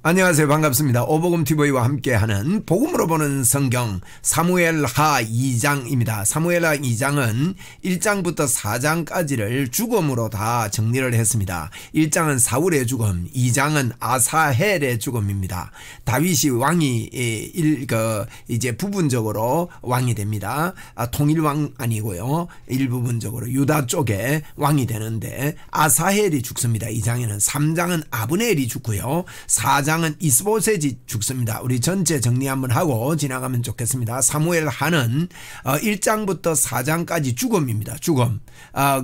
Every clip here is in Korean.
안녕하세요. 반갑습니다. 오복음TV와 함께하는 복음으로 보는 성경 사무엘하 2장입니다. 사무엘하 2장은 1장부터 4장까지를 죽음으로 다 정리를 했습니다. 1장은 사울의 죽음, 2장은 아사헬의 죽음입니다. 다윗이 왕이 이제 부분적으로 왕이 됩니다. 통일왕 아니고요. 일부분적으로 유다 쪽에 왕이 되는데 아사헬이 죽습니다. 2장에는 3장은 아브넬이 죽고요. 4장은 이스보셋이 죽습니다. 우리 전체 정리 한번 하고 지나가면 좋겠습니다. 사무엘 하는 1장부터 4장까지 죽음입니다. 죽음.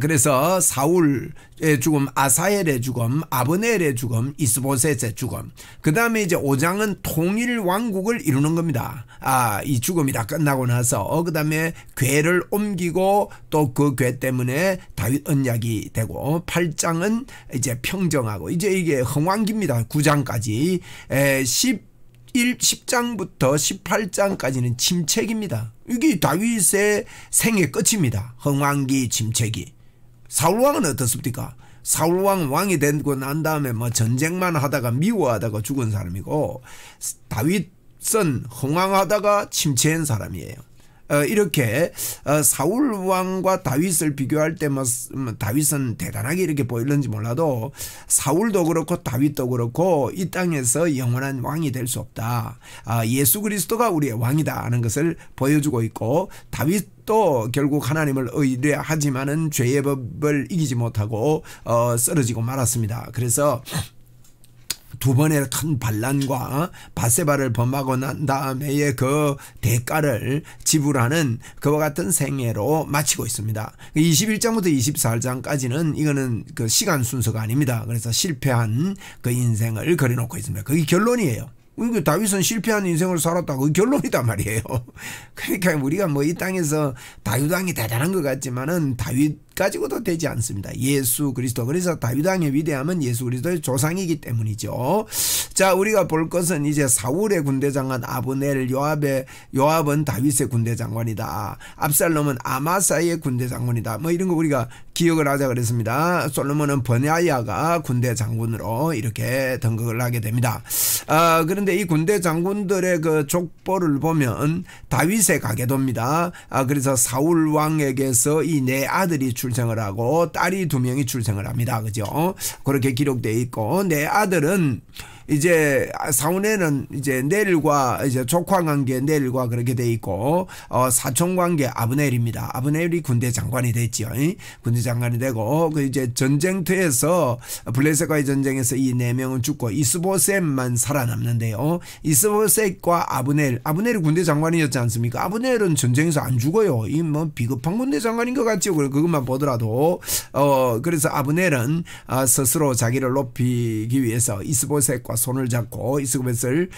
그래서 사울의 죽음, 아사헬의 죽음, 아브넬의 죽음, 이스보셋의 죽음. 그 다음에 이제 5장은 통일 왕국을 이루는 겁니다. 이 죽음이 다 끝나고 나서 그 다음에 궤를 옮기고 또 그 궤 때문에 다윗 언약이 되고 8장은 이제 평정하고 이제 이게 흥왕기입니다. 9장까지 10장부터 18장까지는 침체기입니다. 이게 다윗의 생의 끝입니다. 흥왕기 침체기. 사울왕은 어떻습니까? 사울왕 왕이 되고 난 다음에 뭐 전쟁만 하다가 미워하다가 죽은 사람이고 다윗은 흥왕하다가 침체한 사람이에요. 이렇게 사울왕과 다윗을 비교할 때 뭐 다윗은 대단하게 이렇게 보이는지 몰라도 사울도 그렇고 다윗도 그렇고 이 땅에서 영원한 왕이 될 수 없다. 예수 그리스도가 우리의 왕이다 하는 것을 보여주고 있고 다윗도 결국 하나님을 의뢰하지만은 죄의 법을 이기지 못하고 쓰러지고 말았습니다. 그래서 두 번의 큰 반란과 바세바를 범하고 난 다음에 그 대가를 지불하는 그와 같은 생애로 마치고 있습니다. 21장부터 24장까지는 이거는 그 시간 순서가 아닙니다. 그래서 실패한 그 인생을 그려놓고 있습니다. 그게 결론이에요. 다윗은 실패한 인생을 살았다. 그 결론이단 말이에요. 그러니까 우리가 뭐 이 땅에서 다윗왕이 대단한 것 같지만은 다윗 가지고도 되지 않습니다. 예수 그리스도. 그래서 다윗왕의 위대함은 예수 그리스도의 조상이기 때문이죠. 자, 우리가 볼 것은 이제 사울의 군대장관 아브넬, 요압은 다윗의 군대장관이다. 압살롬은 아마사의 군대장관이다. 뭐 이런 거 우리가 기억을 하자 그랬습니다. 솔로몬은 버냐야가 군대장군으로 이렇게 등극을 하게 됩니다. 그런데 이 군대장군들의 그 족보를 보면 다윗의 가계도입니다. 그래서 사울 왕에게서 이 네 아들이 출생을 하고 딸이 2명이 출생을 합니다. 그죠? 그렇게 기록되어 있고 네 아들은 이제 사울에는 이제 넬과 이제 조카 관계 넬과 그렇게 돼 있고 사촌 관계 아브넬입니다. 아브넬이 군대 장관이 됐지요. 군대 장관이 되고 그 이제 전쟁터에서 블레셋과의 전쟁에서 이 네 명은 죽고 이스보셋만 살아남는데요. 이스보셋과 아브넬이 군대 장관이었지 않습니까? 아브넬은 전쟁에서 안 죽어요. 이 뭐 비겁한 군대 장관인 것 같죠. 그것만 보더라도 그래서 아브넬은 스스로 자기를 높이기 위해서 이스보셋과 손을 잡고 이스보셋을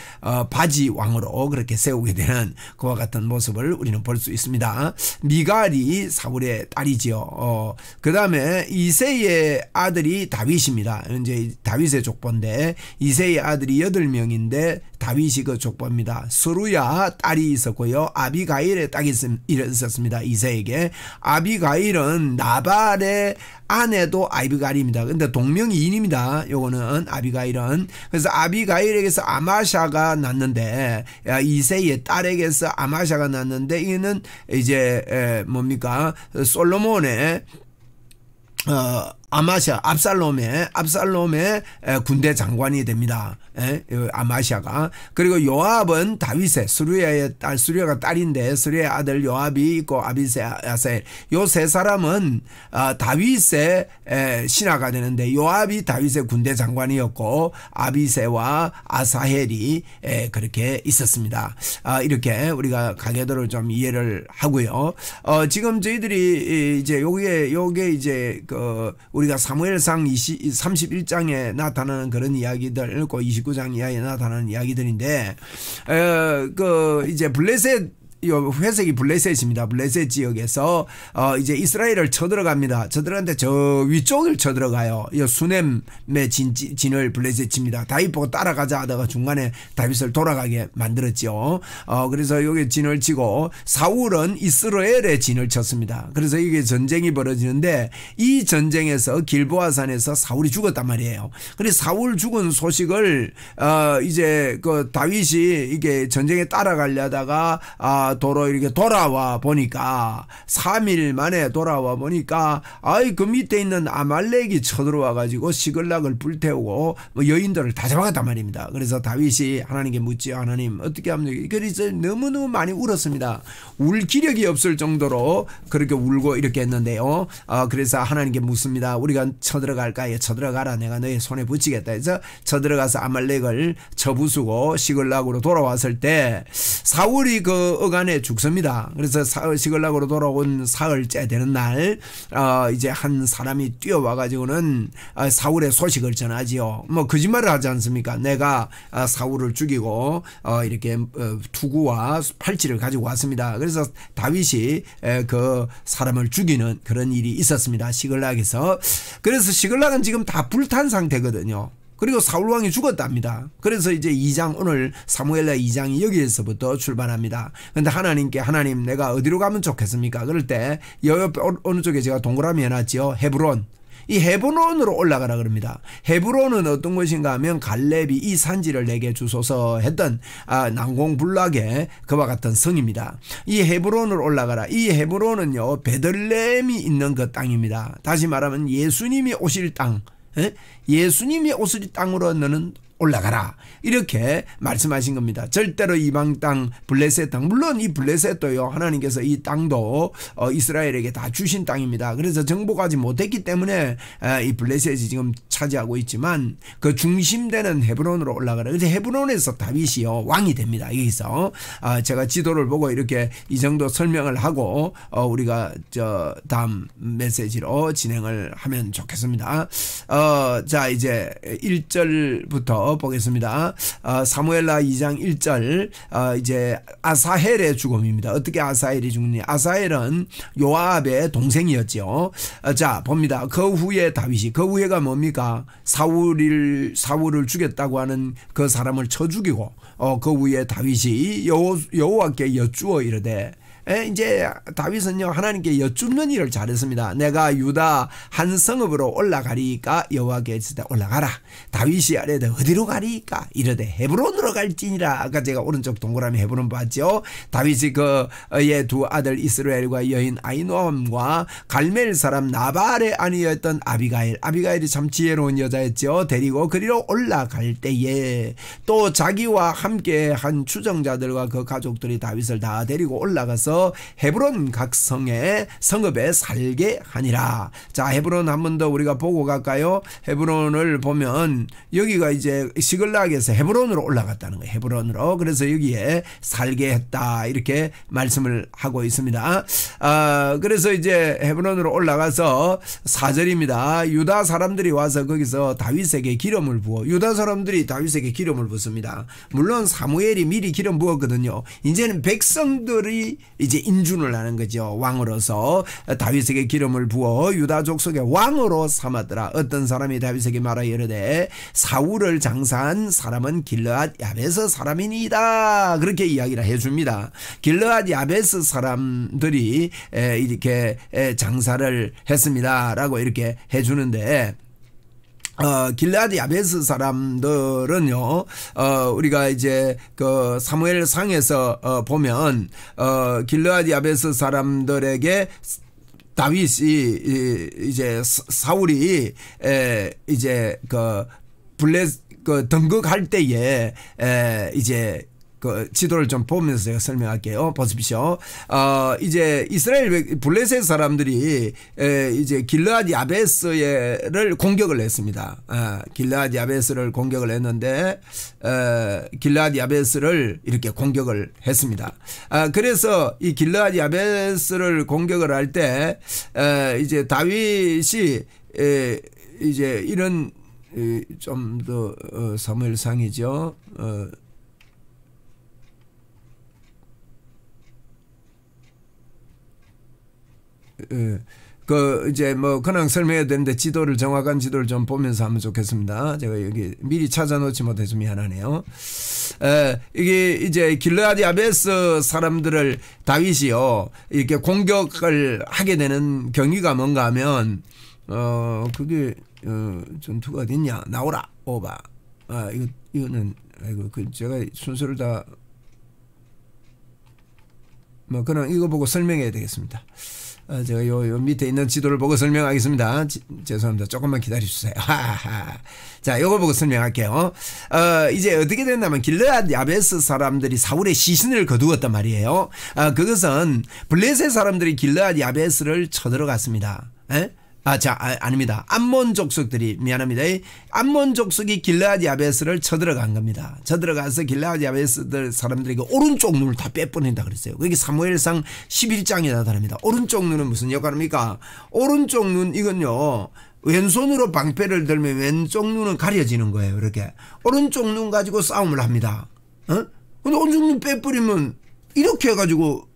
바지 왕으로 그렇게 세우게 되는 그와 같은 모습을 우리는 볼 수 있습니다. 미갈이 사울의 딸이지요. 그 다음에 이새의 아들이 다윗입니다. 이제 다윗의 족보인데 이새의 아들이 8명인데 다윗이 그 족보입니다. 스루야 딸이 있었고요. 아비가일의 딸이 있었습니다. 이새에게. 아비가일은 나발의 아내도 아비가일입니다. 근데 동명이인입니다. 요거는 아비가일은. 그래서 아비가일에게서 아마샤가 났는데 이새의 딸에게서 아마샤가 났는데 이는 이제 뭡니까? 솔로몬의 압살롬의 군대 장관이 됩니다. 아마샤가. 그리고 요압은 다윗의 스루야의 딸, 스루야가 딸인데 스루야의 아들 요압이 있고 아비세 요 세 사람은 다윗의 신하가 되는데 요압이 다윗의 군대 장관이었고 아비세와 아사헬이 그렇게 있었습니다. 이렇게 우리가 가계도를 좀 이해를 하고요. 지금 저희들이 이제 요게 이제 그 우리가 사무엘상 31장에 나타나는 그런 이야기들, 그 29장 이하에 나타나는 이야기들인데, 그 이제 블레셋 요 회색이 블레셋입니다. 블레셋 지역에서 이제 이스라엘을 쳐들어갑니다. 쳐들어가는데 저 위쪽을 쳐들어가요. 이 수넴의 진을 블레셋 칩니다. 다윗 보고 따라가자 하다가 중간에 다윗을 돌아가게 만들었죠. 그래서 여기 진을 치고 사울은 이스라엘의 진을 쳤습니다. 그래서 이게 전쟁이 벌어지는데 이 전쟁에서 길보아산에서 사울이 죽었단 말이에요. 그래서 사울 죽은 소식을 이제 그 다윗이 이게 전쟁에 따라가려다가 도로 이렇게 돌아와 보니까 3일 만에 돌아와 보니까 그 밑에 있는 아말렉이 쳐들어와 가지고 시글락을 불태우고 뭐 여인들을 다 잡아갔단 말입니다. 그래서 다윗이 하나님께 묻지요. 하나님 어떻게 하면 그래서 너무너무 많이 울었습니다. 울 기력이 없을 정도로 그렇게 울고 이렇게 했는데요. 그래서 하나님께 묻습니다. 우리가 쳐들어갈까요? 쳐들어가라. 내가 너의 손에 붙이겠다 해서 쳐들어가서 아말렉을 쳐부수고 시글락으로 돌아왔을 때 사울이 그 어간에 죽습니다. 그래서 시글락으로 돌아온 사흘째 되는 날 이제 한 사람이 뛰어와 가지고는 사울의 소식을 전하지요. 뭐 거짓말을 하지 않습니까? 내가 사울을 죽이고 이렇게 투구와 팔찌를 가지고 왔습니다. 그래서 다윗이 그 사람을 죽이는 그런 일이 있었습니다. 시글락에서. 그래서 시글락은 지금 다 불탄 상태거든요. 그리고 사울왕이 죽었답니다. 그래서 이제 2장 오늘 사무엘라 2장이 여기에서부터 출발합니다. 그런데 하나님께 하나님 내가 어디로 가면 좋겠습니까? 그럴 때 옆에 어느 쪽에 제가 동그라미 해놨죠. 헤브론. 이 헤브론으로 올라가라 그럽니다. 헤브론은 어떤 곳인가 하면 갈렙이 이 산지를 내게 주소서 했던 난공불락의 그와 같은 성입니다. 이 헤브론으로 올라가라. 이 헤브론은요 베들레헴이 있는 그 땅입니다. 다시 말하면 예수님이 오실 땅. 예수님이 오실 땅으로 너는 올라가라 이렇게 말씀하신 겁니다. 절대로 이방 땅 블레셋 땅 물론 이 블레셋도요 하나님께서 이 땅도 이스라엘에게 다 주신 땅입니다. 그래서 정복하지 못했기 때문에 이 블레셋이 지금 차지하고 있지만 그 중심되는 헤브론으로 올라가라. 그래서 헤브론에서 다윗이요 왕이 됩니다. 여기서 제가 지도를 보고 이렇게 이 정도 설명을 하고 우리가 저 다음 메시지로 진행을 하면 좋겠습니다. 자 이제 1절부터 보겠습니다. 사무엘라 2장 1절 이제 아사헬의 죽음입니다. 어떻게 아사헬이 죽느냐? 아사헬은 요압의 동생이었죠. 자 봅니다. 그 후에 다윗이 그 후에가 뭡니까? 사울을 죽였다고 하는 그 사람을 쳐 죽이고 그 후에 다윗이 여호와께 여쭈어 이르되 이제 다윗은요 하나님께 여쭙는 일을 잘했습니다. 내가 유다 한 성읍으로 올라가리까 여호와께 했을 때 올라가라. 다윗이 아래되 어디로 가리까 이르되 헤브론으로 갈지니라. 아까 제가 오른쪽 동그라미 헤브론 봤죠. 다윗이 그의 두 아들 이스라엘과 여인 아히노암과 갈멜 사람 나발의 아내였던 아비가일이 참 지혜로운 여자였죠. 데리고 그리로 올라갈 때에 또 자기와 함께 한 추정자들과 그 가족들이 다윗을 다 데리고 올라가서 헤브론 각 성읍에 살게 하니라. 자 헤브론 한 번 더 우리가 보고 갈까요? 헤브론을 보면 여기가 이제 시글락에서 헤브론으로 올라갔다는 거예요. 헤브론으로. 그래서 여기에 살게 했다 이렇게 말씀을 하고 있습니다. 그래서 이제 헤브론으로 올라가서 4절입니다. 유다 사람들이 와서 거기서 다윗에게 기름을 부어. 유다 사람들이 다윗에게 기름을 붓습니다. 물론 사무엘이 미리 기름 부었거든요. 이제는 백성들이 이제 인준을 하는 거죠. 왕으로서 다윗에게 기름을 부어 유다 족속의 왕으로 삼았더라. 어떤 사람이 다윗에게 말하여 이르되 사울을 장사한 사람은 길르앗 야베스 사람이니이다. 그렇게 이야기를 해줍니다. 길르앗 야베스 사람들이 이렇게 장사를 했습니다. 라고 이렇게 해주는데 길르앗 야베스 사람들은요, 우리가 이제 그 사무엘 상에서 보면, 길르앗 야베스 사람들에게 다윗이 이제 사울이 이제 그 등극할 때에 이제 그 지도를 좀 보면서 제가 설명할게요. 보십시오. 이제 이스라엘 블레셋 사람들이 이제 길르앗 야베스를 공격을 했습니다. 길르앗 야베스를 공격을 했는데 길르앗 야베스를 이렇게 공격을 했습니다. 그래서 이 길르앗 야베스를 공격을 할 때 이제 다윗이 이제 이런 좀 더 사무엘상이죠. 이제 뭐 그냥 설명해야 되는데 정확한 지도를 좀 보면서 하면 좋겠습니다. 제가 여기 미리 찾아놓지 못해서 미안하네요. 이게 이제 길르앗 야베스 사람들을 다윗이요 이렇게 공격을 하게 되는 경위가 뭔가 하면 그게 전투가 어딨냐 나오라 오바. 이거는 아이고 제가 순서를 다 뭐 그냥 이거 보고 설명해야 되겠습니다. 제가 요 밑에 있는 지도를 보고 설명하겠습니다. 죄송합니다. 조금만 기다려주세요. 자, 요거 보고 설명할게요. 이제 어떻게 됐냐면 길르앗 야베스 사람들이 사울의 시신을 거두었단 말이에요. 그것은 블레셋 사람들이 길르앗 야베스를 쳐들어갔습니다. 에? 아닙니다. 암몬 족속들이 미안합니다. 암몬 족속이 길르앗 야베스를 쳐들어간 겁니다. 쳐들어가서 길르앗 야베스들 사람들에게 오른쪽 눈을 다 빼버린다 그랬어요. 그게 사무엘상 11장에 나타납니다. 오른쪽 눈은 무슨 역할입니까? 오른쪽 눈 이건요. 왼손으로 방패를 들면 왼쪽 눈은 가려지는 거예요. 이렇게 오른쪽 눈 가지고 싸움을 합니다. 근데 오른쪽 눈 빼버리면 이렇게 해가지고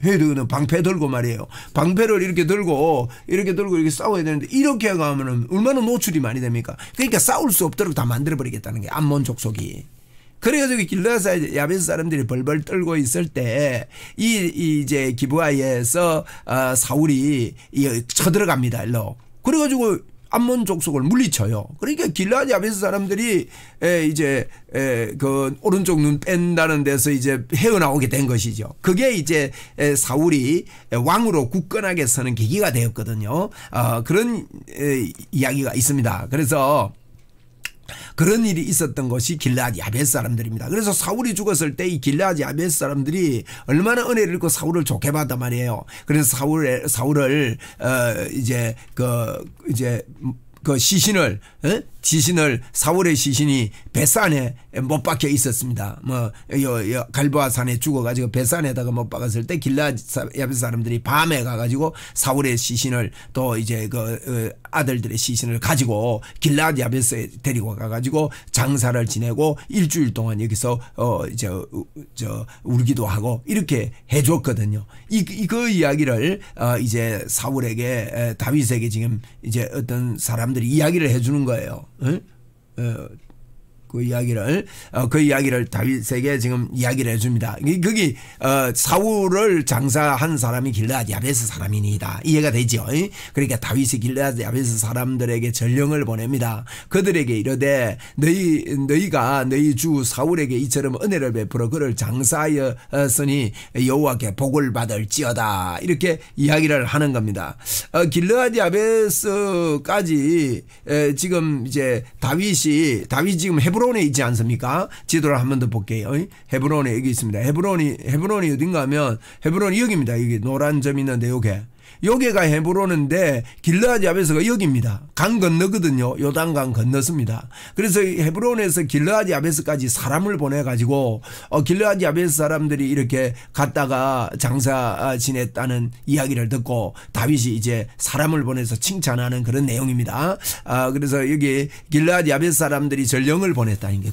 해야 되거든. 방패 들고 말이에요. 방패를 이렇게 들고 이렇게 싸워야 되는데 이렇게 가면은 얼마나 노출이 많이 됩니까? 그러니까 싸울 수 없도록 다 만들어버리겠다는 게 암몬 족속이. 그래가지고 길르앗 야베스 사람들이 벌벌 떨고 있을 때 이제 기브아에서 사울이 쳐들어갑니다. 일로. 그래가지고 암몬 족속을 물리쳐요. 그러니까 길르앗 야베스 사람들이 이제 그 오른쪽 눈 뺀다는 데서 이제 헤어나오게 된 것이죠. 그게 이제 사울이 왕으로 굳건하게 서는 계기가 되었거든요. 그런 이야기가 있습니다. 그래서 그런 일이 있었던 것이 길르앗 야베스 사람들입니다. 그래서 사울이 죽었을 때 이 길르앗 야베스 사람들이 얼마나 은혜를 입고 사울을 좋게 봤단 말이에요. 그래서 사울을 이제 그 시신을 사울의 시신이 벳산에 못 박혀 있었습니다. 뭐 갈보아 산에 죽어가지고 벳산에다가 못 박았을 때 길르앗 야베스 사람들이 밤에 가가지고 사울의 시신을 또 이제 그 아들들의 시신을 가지고 길르앗 야베스에 데리고 가가지고 장사를 지내고 일주일 동안 여기서 울기도 하고 이렇게 해줬거든요. 그 이야기를 이제 사울에게 다윗에게 지금 이제 어떤 사람들이 이야기를 해주는 거예요. 그 이야기를 다윗에게 지금 이야기를 해줍니다. 거기 사울을 장사한 사람이 길르앗 야베스 사람이니다. 이해가 되죠. 그러니까 다윗이 길르앗 야베스 사람들에게 전령을 보냅니다. 그들에게 이르되 너희가 너희 주 사울에게 이처럼 은혜를 베풀어 그를 장사하였으니 여호와께 복을 받을지어다. 이렇게 이야기를 하는 겁니다. 길르앗 야베스까지 지금 이제 다윗이 지금 헤브론에 있지 않습니까? 지도를 한 번 더 볼게요. 헤브론에 여기 있습니다. 헤브론이 어딘가 하면 헤브론이 여기입니다. 여기 노란 점 있는데 요게가 헤브론인데 길르앗 야베스가 여기입니다. 강 건너거든요. 요단강 건넜습니다. 그래서 헤브론에서 길르앗 야베스까지 사람을 보내가지고 길르앗 야베스 사람들이 이렇게 갔다가 장사 지냈다는 이야기를 듣고 다윗이 이제 사람을 보내서 칭찬하는 그런 내용입니다. 그래서 여기 길르앗 야베스 사람들이 전령을 보냈다는 게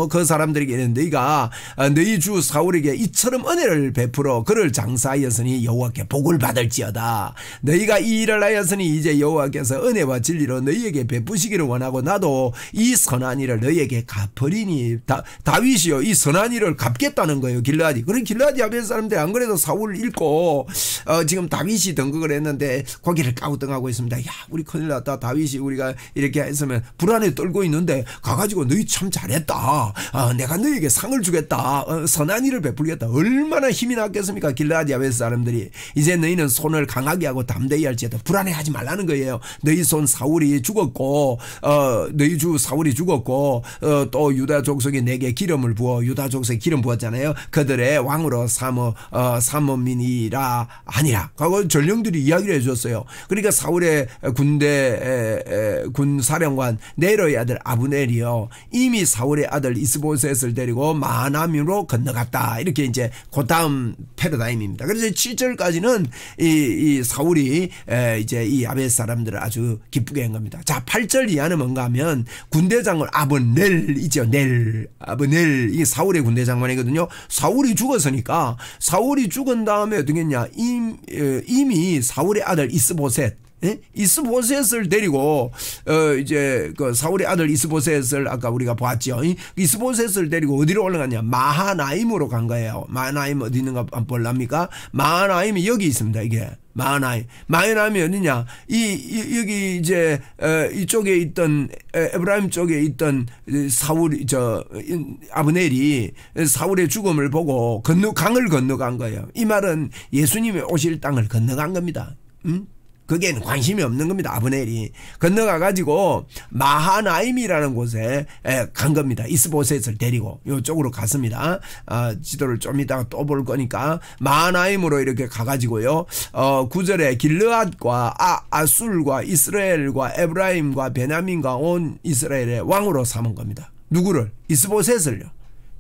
그 사람들에게 너희가 너희 주 사울에게 이처럼 은혜를 베풀어 그를 장사하였으니 여호와께 복을 받을지어다. 너희가 이 일을 하였으니 이제 여호와께서 은혜와 진리로 너희에게 베푸시기를 원하고 나도 이 선한 일을 너희에게 갚으리니. 다윗이요 이 선한 일을 갚겠다는 거예요. 길르앗이. 그런 길르앗 야베스 사람들이 안 그래도 사울을 읽고 지금 다윗이 등극을 했는데 고개를 까우뚱하고 있습니다. 야 우리 큰일 났다. 다윗이 우리가 이렇게 했으면 불안에 떨고 있는데 가가지고 너희 참 잘했다. 내가 너희에게 상을 주겠다. 선한 일을 베풀겠다. 얼마나 힘이 났겠습니까? 길르앗 야베스 사람들이. 이제 너희는 손을 강하게 하고 담대히 할지어다. 불안해하지 말라는 거예요. 너희 손 사울이 죽었고 너희 주 사울이 죽었고 또 유다 족속이 내게 기름을 부어 유다 족속에 기름 부었잖아요. 그들의 왕으로 삼음민이라 하니라. 그리고 전령들이 이야기를 해줬어요. 그러니까 사울의 군 사령관 네로의 아들 아브넬이요 이미 사울의 아들 이스보셋을 데리고 마하나임으로 건너갔다. 이렇게 이제 그 다음 패러다임입니다. 그래서 7절까지는 이 이 사울이 이제 이 야벳 사람들을 아주 기쁘게 한 겁니다. 자, 8절 이하는 뭔가 하면 군대장관 아브넬이죠. 아브넬. 이게 사울의 군대장관이거든요. 사울이 죽었으니까 사울이 죽은 다음에 어떻게 했냐. 이미 사울의 아들 이스보셋. 이스보셋을 데리고 이제 그 사울의 아들 이스보셋을 아까 우리가 봤죠. 이스보셋을 데리고 어디로 올라갔냐? 마하나임으로 간 거예요. 마하나임 어디 있는가 한번 볼랍니까? 마하나임이 여기 있습니다. 이게 마하나임이 어디냐? 여기 이제 이쪽에 있던 에브라임 쪽에 있던 사울 아브넬이 사울의 죽음을 보고 강을 건너간 거예요. 이 말은 예수님이 오실 땅을 건너간 겁니다. 거기에는 관심이 없는 겁니다. 아브넬이 건너가 가지고 마하나임이라는 곳에 간 겁니다. 이스보셋을 데리고 이쪽으로 갔습니다. 지도를 좀 이따가 또 볼 거니까 마하나임으로 이렇게 가가지고요. 9절에 길르앗과 아술과 이스라엘과 에브라임과 베냐민과 온 이스라엘의 왕으로 삼은 겁니다. 누구를? 이스보셋을요.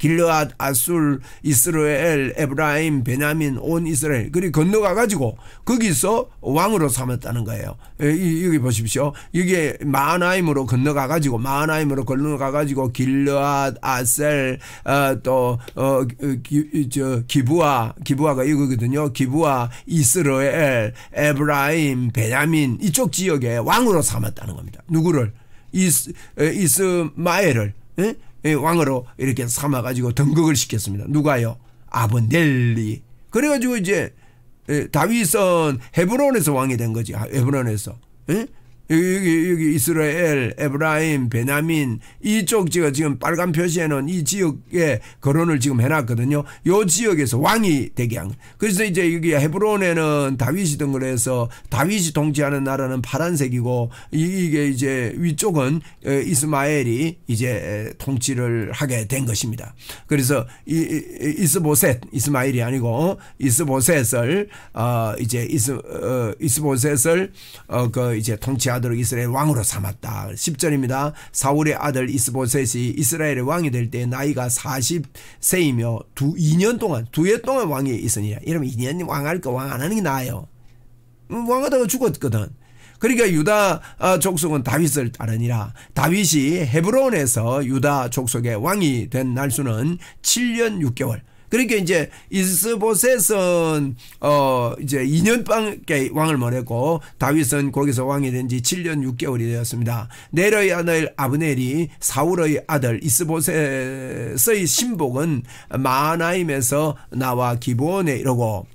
길르앗, 아술, 이스라엘, 에브라임, 베냐민, 온 이스라엘. 그리고 건너가 가지고 거기서 왕으로 삼았다는 거예요. 여기 보십시오. 이게 마하나임으로 건너가 가지고 길르앗, 아셀, 또 기브아가 이거거든요. 기브아, 이스라엘, 에브라임, 베냐민 이쪽 지역에 왕으로 삼았다는 겁니다. 누구를? 이스마엘을. 왕으로 이렇게 삼아가지고 등극을 시켰습니다. 누가요? 아브넬이. 그래가지고 이제 다윗은 헤브론에서 왕이 된 거지. 헤브론에서. 여기 이스라엘, 에브라임, 베냐민 이쪽 지금 빨간 표시에는 이 지역에 거론을 지금 해놨거든요. 이 지역에서 왕이 되게 한 거예요. 그래서 이제 여기 헤브론에는 다윗이 등을해서 다윗이 통치하는 나라는 파란색이고 이게 이제 위쪽은 이스마엘이 이제 통치를 하게 된 것입니다. 그래서 이스보셋이 아니고 이스보셋을 이스보셋을 그 이제 통치하도록 이스라엘 왕으로 삼았다. 10절입니다. 사울의 아들 이스보셋이 이스라엘의 왕이 될 때 나이가 40세이며 2년 동안 왕이 있으니라. 이러면 2년 왕할까 왕 안 하는 게 나아요. 왕하다가 죽었거든. 그러니까 유다 족속은 다윗을 따르니라. 다윗이 헤브론에서 유다 족속의 왕이 된 날수는 7년 6개월. 그러니까 이제 이스보셋은 이제 2년밖에 왕을 못했고 다윗은 거기서 왕이 된 지 7년 6개월이 되었습니다. 넬의 아들 아브넬이 사울의 아들 이스보셋의 신복은 마하나임에서 나와 기브온에 이르고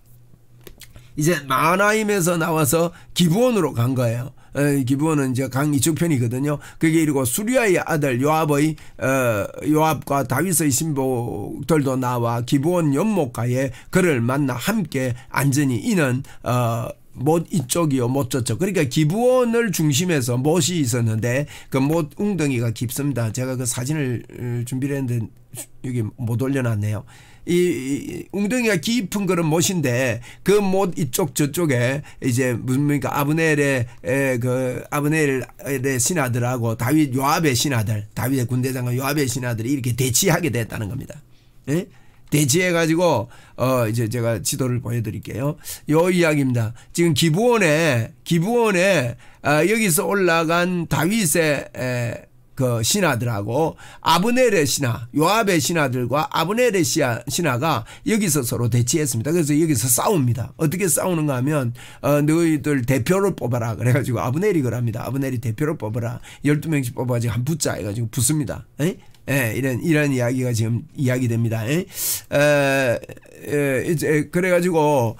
이제 마하나임에서 나와서 기브온으로 간 거예요. 기브온은 이제 강 이쪽편이거든요. 그게 이르고 수리아의 아들 요압과 다윗의 신복들도 나와 기브온 연못가에 그를 만나 함께 앉으니 이는 못 이쪽이요 못 저쪽. 그러니까 기브온을 중심해서 못이 있었는데 그 못 웅덩이가 깊습니다. 제가 그 사진을 준비를 했는데 여기 못 올려놨네요. 이 웅덩이가 깊은 그런 못인데 그 못 이쪽 저쪽에 이제 뭡니까 아브넬의 신하들하고 요압의 신하들, 다윗의 군대장관 요압의 신하들이 이렇게 대치하게 됐다는 겁니다. 예? 대치해 가지고 이제 제가 지도를 보여드릴게요. 요 이야기입니다. 지금 기브온에 여기서 올라간 다윗의 그 신하들하고 아브넬의 신하, 요압의 신하들과 아브넬의 신하가 여기서 서로 대치했습니다. 그래서 여기서 싸웁니다. 어떻게 싸우는가 하면 너희들 대표를 뽑아라. 그래가지고 아브넬이 그럽니다. 아브넬이 대표를 뽑아라. 12명씩 뽑아가지고 한 붙자 해가지고 붙습니다. 이런 이야기가 지금 이야기됩니다. 이제 그래가지고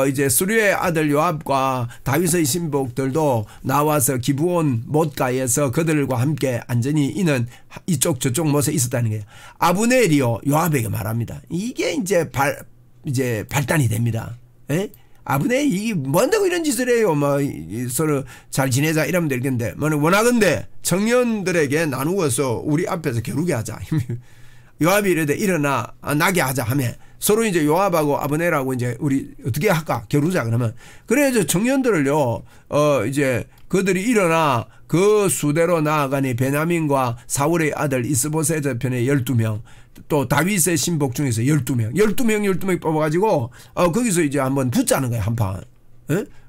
이제 수리의 아들 요압과 다윗의 신복들도 나와서 기브온 못가에서 그들과 함께 안전히 이는 이쪽 저쪽 못에 있었다는 거예요. 아브넬이요 요압에게 말합니다. 이게 이제 발단이 됩니다. 아브넬이 이게 뭔다고 이런 짓을 해요. 뭐 서로 잘 지내자 이러면 될 건데 원하건대 청년들에게 나누어서 우리 앞에서 겨루게 하자. 요압이 이러되 일어나 나게 하자 하며 서로 이제 요압하고 아브넬하고 이제 우리 어떻게 할까 겨루자 그러면 그래서 청년들을요 이제 그들이 일어나 그 수대로 나아가니 베냐민과 사울의 아들 이스보셋 편에 12명 또 다윗의 신복 중에서 12명 뽑아가지고 거기서 이제 한번 붙자는 거예요 한판.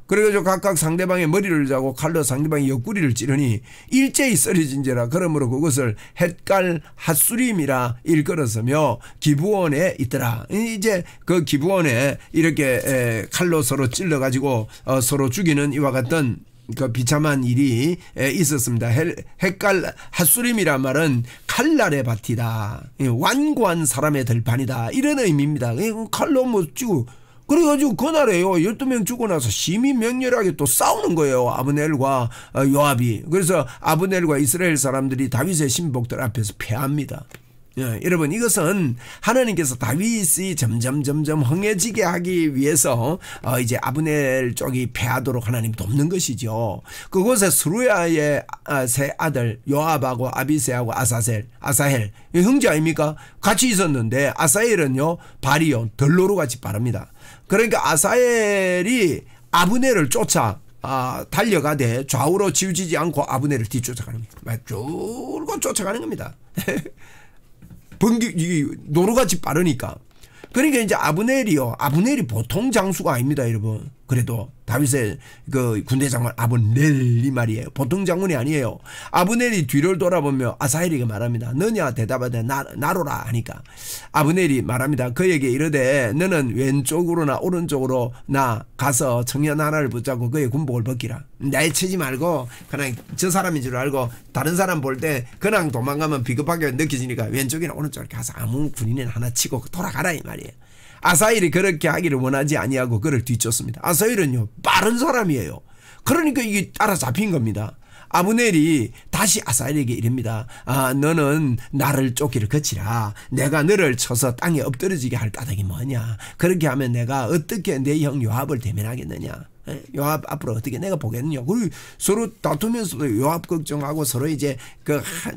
그래가지고 각각 상대방의 머리를 자고 칼로 상대방의 옆구리를 찌르니 일제히 쓰러진지라. 그러므로 그것을 헷갈 핫수림이라 일컬었으며 기브온에 있더라. 이제 그 기브온에 이렇게 칼로 서로 찔러가지고 서로 죽이는 이와 같은 그 비참한 일이 있었습니다. 헷갈 핫수림이란 말은 칼날의 밭이다. 완고한 사람의 들판이다. 이런 의미입니다. 칼로 뭐 찌고 그래가지고 그날에요 12명 죽고 나서 심히 맹렬하게 또 싸우는 거예요. 아브넬과 요압이. 그래서 아브넬과 이스라엘 사람들이 다윗의 신복들 앞에서 패합니다. 예, 여러분 이것은 하나님께서 다윗이 점점 흥해지게 하기 위해서 이제 아브넬 쪽이 패하도록 하나님 돕는 것이죠. 그곳에 스루야의 세 아들 요압하고 아비새하고 아사헬 형제 아닙니까? 같이 있었는데 아사헬은요 발이요 덜로로 같이 빠릅니다. 그러니까 아사헬이 아브넬을 쫓아 달려가되 좌우로 치우치지 않고 아브넬을 뒤쫓아가는 거예요. 쫄고 쫓아가는 겁니다. 노루같이 빠르니까. 그러니까 이제 아브넬이 보통 장수가 아닙니다, 여러분. 그래도 다윗의 그 군대 장관 아브넬이 말이에요. 보통 장군이 아니에요. 아브넬이 뒤를 돌아보며 아사헬에게 말합니다. 너냐 대답하되 나로라 하니까 아브넬이 말합니다. 그에게 이르되 너는 왼쪽으로나 오른쪽으로 나 가서 청년 하나를 붙잡고 그의 군복을 벗기라. 날 치지 말고 그냥 저 사람인 줄 알고 다른 사람 볼 때 그냥 도망가면 비겁하게 느껴지니까 왼쪽이나 오른쪽으로 가서 아무 군인을 하나 치고 돌아가라 이 말이에요. 아사헬이 그렇게 하기를 원하지 아니하고 그를 뒤쫓습니다. 아사헬은요 빠른 사람이에요. 그러니까 이게 따라잡힌 겁니다. 아브넬이 다시 아사헬에게 이릅니다. 너는 나를 쫓기를 거치라. 내가 너를 쳐서 땅에 엎드러지게 할 까닭이 뭐냐. 그렇게 하면 내가 어떻게 내 형 요압을 대면하겠느냐. 요압 앞으로 어떻게 내가 보겠느냐. 그리고 서로 다투면서도 요압 걱정하고 서로 이제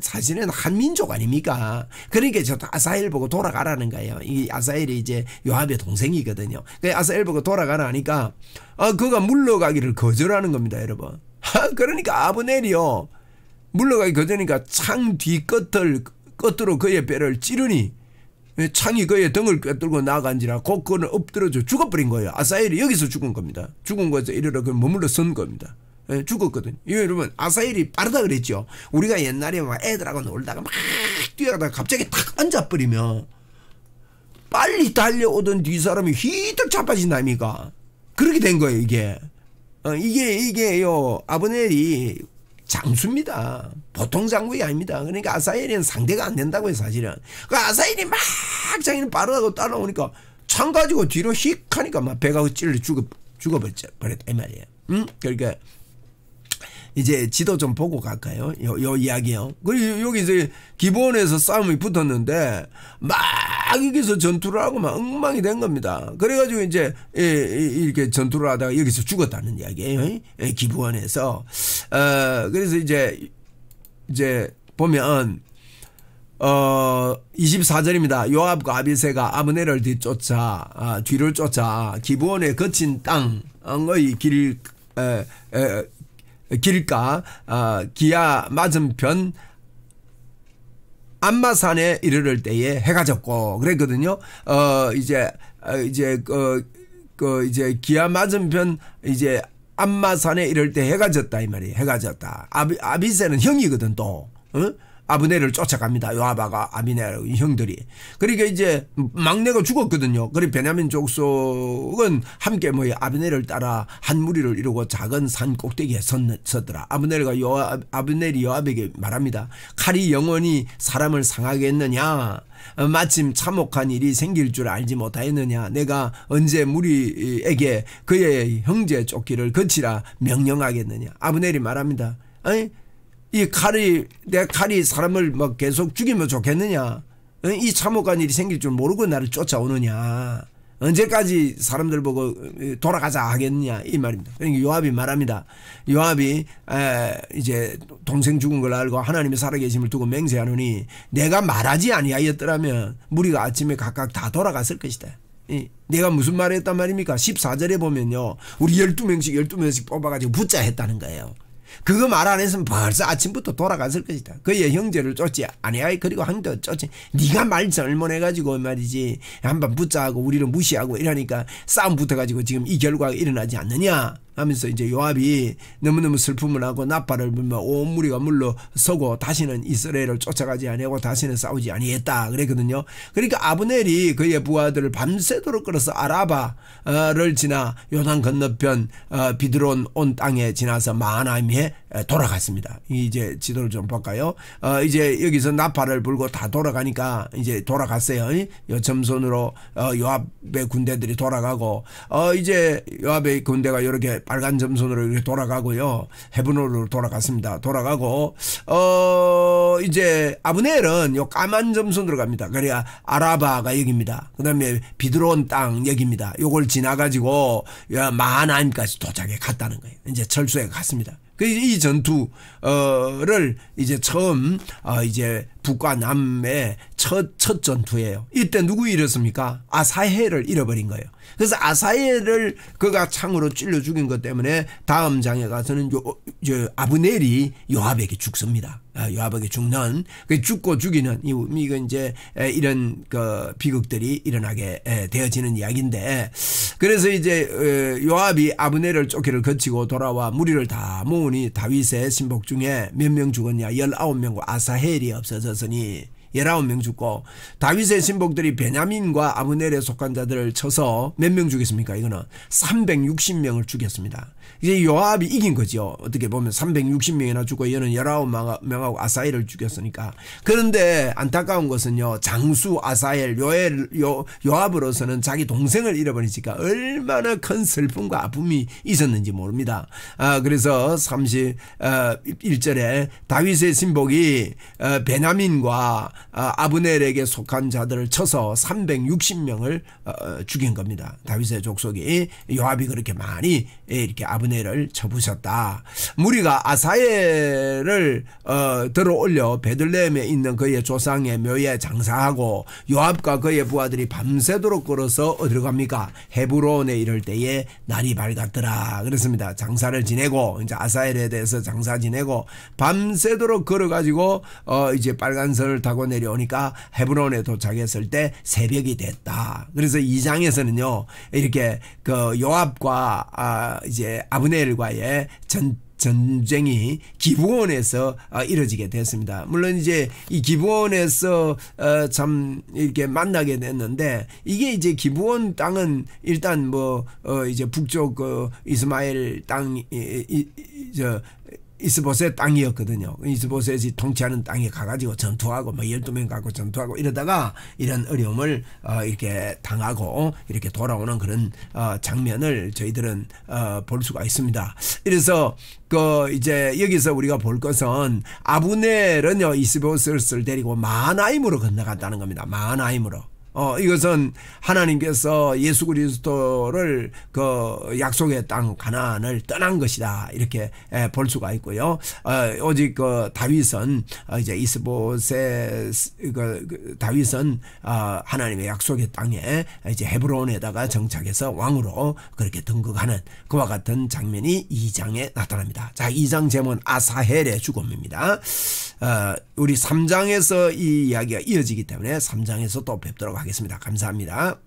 사실은 한 민족 아닙니까. 그러니까 저 아사헬 보고 돌아가라는 거예요. 이 아사헬이 이제 요압의 동생이거든요. 아사헬 보고 돌아가라 하니까 그가 물러가기를 거절하는 겁니다, 여러분. 그러니까 아브넬이요 물러가기 거절하니까 창 끝으로 그의 뼈를 찌르니 창이 그의 등을 꿰뚫고 나간지라 곧 그는 엎드려져 죽어버린 거예요. 아사헬이 여기서 죽은 겁니다. 죽은 거에서 이르러 머물러 선 겁니다. 죽었거든요. 여러분 아사헬이 빠르다 그랬죠. 우리가 옛날에 막 애들하고 놀다가 막 뛰어가다가 갑자기 탁 앉아버리면 빨리 달려오던 뒷사람이 휘떡 자빠진다 아닙니까. 그렇게 된 거예요 이게. 이게요 아브넬이 장수입니다. 보통 장군이 아닙니다. 그러니까 아사헬은 상대가 안 된다고요 사실은. 그 아사헬이 막 자기는 빠르다고 따라오니까 창 가지고 뒤로 휙 하니까 막 배가 찔러 죽어버렸다 이 말이에요. 그러니까 이제 지도 좀 보고 갈까요? 요 이야기요. 그리고 여기 이제 기브온에서 싸움이 붙었는데 막 여기서 전투를 하고 막 엉망이 된 겁니다. 그래가지고 이제 이렇게 전투를 하다가 여기서 죽었다는 이야기예요. 기브온에서. 그래서 이제 보면 24절입니다. 요압과 아비새가 아브넬을 뒤를 쫓아 기브온의 거친 땅의 길가 기아 맞은편 암마산에 이르를 때에 해가 졌고 그랬거든요. 이제 기아 맞은편 이제 암마산에 이를 때 해가 졌다 이 말이에요. 해가 졌다. 아비새는 형이거든 또. 아브넬을 쫓아갑니다. 요압과 아비넬 형들이. 그러니까 이제 막내가 죽었거든요. 그리고 베냐민 족속은 함께 모여 아브넬을 따라 한 무리를 이루고 작은 산 꼭대기에 섰더라. 아브넬이 요압에게 말합니다. 칼이 영원히 사람을 상하게 했느냐. 마침 참혹한 일이 생길 줄 알지 못하였느냐. 내가 언제 무리에게 그의 형제 쫓기를 거치라 명령하겠느냐. 아브넬이 말합니다. 아니 내 칼이 사람을 막 계속 죽이면 좋겠느냐. 이 참혹한 일이 생길 줄 모르고 나를 쫓아오느냐. 언제까지 사람들 보고 돌아가자 하겠느냐 이 말입니다. 그러니까 요압이 말합니다. 요압이 이제 동생 죽은 걸 알고 하나님의 살아계심을 두고 맹세하노니 내가 말하지 아니하였더라면 무리가 아침에 각각 다 돌아갔을 것이다. 내가 무슨 말을 했단 말입니까? 14절에 보면요 우리 12명씩 뽑아가지고 붙자 했다는 거예요. 그거 말 안 했으면 벌써 아침부터 돌아갔을 것이다. 그의 형제를 쫓지 아니하이 그리고 한도 쫓지. 네가 말 잘못해가지고 말이지 한번 붙자하고 우리를 무시하고 이러니까 싸움 붙어가지고 지금 이 결과가 일어나지 않느냐. 하면서 이제 요압이 너무너무 슬픔을 하고 나팔을 불며 온 무리가 물러서고 다시는 이스라엘을 쫓아가지 아니하고 다시는 싸우지 아니했다 그랬거든요. 그러니까 아브넬이 그의 부하들을 밤새도록 끌어서 아라바를 지나 요단 건너편 비드론 온 땅에 지나서 마하나임에 돌아갔습니다. 이제 지도를 좀 볼까요? 이제 여기서 나팔을 불고 다 돌아가니까 이제 돌아갔어요. 요 점선으로 요압의 군대들이 돌아가고 이제 요압의 군대가 이렇게 빨간 점선으로 이렇게 돌아가고요. 헤브론으로 돌아갔습니다. 돌아가고 이제 아브넬은 요 까만 점선으로 갑니다. 그래야 아라바가 여기입니다. 그다음에 비드론 땅 여기입니다. 요걸 지나가지고 마하나임까지 도착해 갔다는 거예요. 이제 철수해 갔습니다. 이 전투를 이제 처음 이제 북과 남의 첫 전투예요. 이때 누구 잃었습니까? 아사헬을 잃어버린 거예요. 그래서 아사헬을 그가 창으로 찔러 죽인 것 때문에 다음 장에 가서는 아브넬이 요압에게 죽습니다. 요압에게 죽는 죽고 죽이는 이건 이제 이런 그 비극들이 일어나게 되어지는 이야기인데, 그래서 이제 요압이 아브넬을 쫓기를 거치고 돌아와 무리를 다 모으니 다윗의 신복 중에 몇 명 죽었냐? 19명과 아사헬이 없어졌으니 19명 죽고, 다윗의 신복들이 베냐민과 아브넬에 속한 자들을 쳐서 몇 명 죽였습니까? 이거는 360명을 죽였습니다. 이제 요압이 이긴 거죠. 어떻게 보면 360명이나 죽고 얘는 19명하고 아사헬을 죽였으니까. 그런데 안타까운 것은요, 장수 아사헬 요압으로서는 자기 동생을 잃어버리니까 얼마나 큰 슬픔과 아픔이 있었는지 모릅니다. 그래서 31절에 다윗의 신복이 베냐민과 아브넬에게 속한 자들을 쳐서 360명을 죽인 겁니다. 다윗의 족속이. 요압이 그렇게 많이 이렇게 아브넬을 쳐부셨다. 무리가 아사헬을 들어 올려 베들레헴에 있는 그의 조상의 묘에 장사하고 요압과 그의 부하들이 밤새도록 걸어서 어디로 갑니까? 헤브론에 이를 때에 날이 밝았더라 그랬습니다. 장사를 지내고 이제 아사헬에 대해서 장사 지내고 밤새도록 걸어가지고 이제 빨간선을 타고 내려오니까 헤브론에 도착했을 때 새벽이 됐다. 그래서 2장에서는요 이렇게 그 요압과 이제 아브넬과의 전쟁이 기브온에서 이뤄지게 됐습니다. 물론 이제 이 기브온에서 참 이렇게 만나게 됐는데, 이게 이제 기브온 땅은 일단 뭐 이제 북쪽 이스마엘 땅 이스보셋 땅이었거든요. 이스보셋이 통치하는 땅에 가가지고 전투하고 12명 갖고 전투하고 이러다가 이런 어려움을 이렇게 당하고 이렇게 돌아오는 그런 장면을 저희들은 볼 수가 있습니다. 그래서 이제 여기서 우리가 볼 것은 아브넬은요 이스보셋을 데리고 마하나임으로 건너갔다는 겁니다. 마하나임으로. 이것은 하나님께서 예수 그리스도를 그 약속의 땅 가나안을 떠난 것이다 이렇게 볼 수가 있고요. 오직 그 다윗은 이제 이스보셋 다윗은 하나님의 약속의 땅에 이제 헤브론에다가 정착해서 왕으로 그렇게 등극하는 그와 같은 장면이 2장에 나타납니다. 자, 2장 제목은 아사헬의 죽음입니다. 우리 3장에서 이 이야기가 이어지기 때문에 3장에서 또 뵙도록 하겠습니다. 감사합니다.